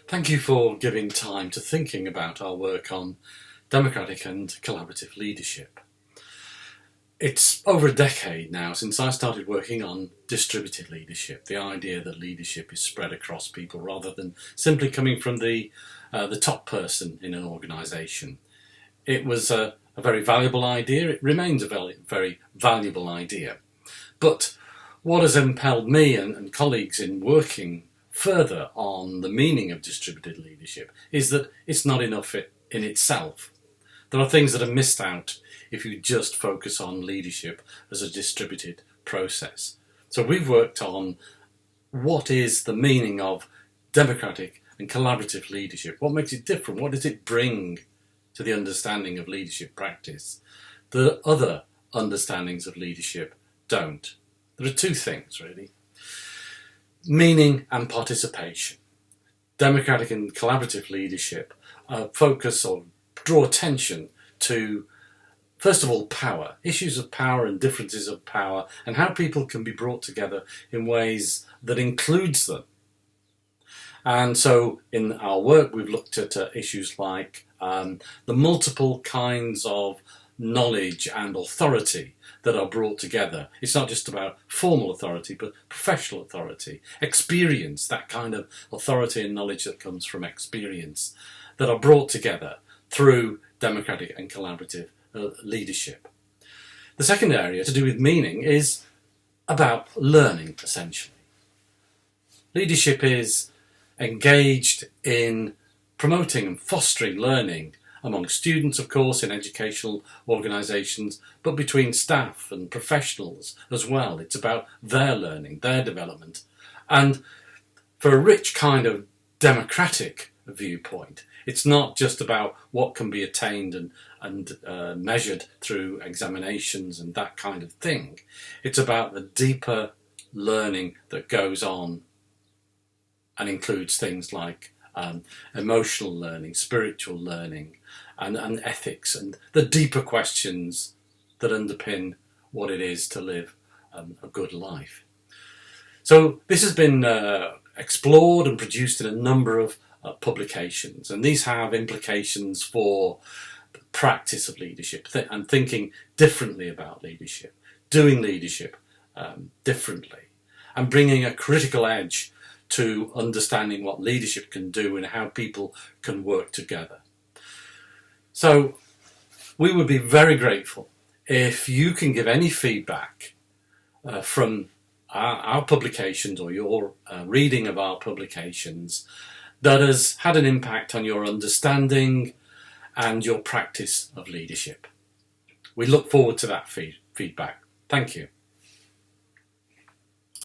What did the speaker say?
Thank you for giving time to thinking about our work on democratic and collaborative leadership. It's over a decade now since I started working on distributed leadership, the idea that leadership is spread across people rather than simply coming from the top person in an organisation. It was a very valuable idea. It remains a very valuable idea. But what has impelled me and colleagues in working further on the meaning of distributed leadership is that it's not enough in itself. There are things that are missed out if you just focus on leadership as a distributed process. So we've worked on what is the meaning of democratic and collaborative leadership. What makes it different? What does it bring to the understanding of leadership practice that other understandings of leadership don't? There are two things, really. Meaning and participation. Democratic and collaborative leadership focus or draw attention to, first of all, power, issues of power and differences of power, and how people can be brought together in ways that includes them. And so in our work, we've looked at issues like the multiple kinds of knowledge and authority that are brought together. It's not just about formal authority, but professional authority, experience, that kind of authority and knowledge that comes from experience, that are brought together through democratic and collaborative leadership. The second area, to do with meaning, is about learning, essentially. Leadership is engaged in promoting and fostering learning among students, of course, in educational organisations, but between staff and professionals as well. It's about their learning, their development. And for a rich kind of democratic viewpoint, it's not just about what can be attained and measured through examinations and that kind of thing. It's about the deeper learning that goes on and includes things like emotional learning, spiritual learning, and ethics, and the deeper questions that underpin what it is to live a good life. So this has been explored and produced in a number of publications, and these have implications for the practice of leadership and thinking differently about leadership, doing leadership differently, and bringing a critical edge to understanding what leadership can do and how people can work together. So we would be very grateful if you can give any feedback from our publications or your reading of our publications that has had an impact on your understanding and your practice of leadership. We look forward to that feedback. Thank you.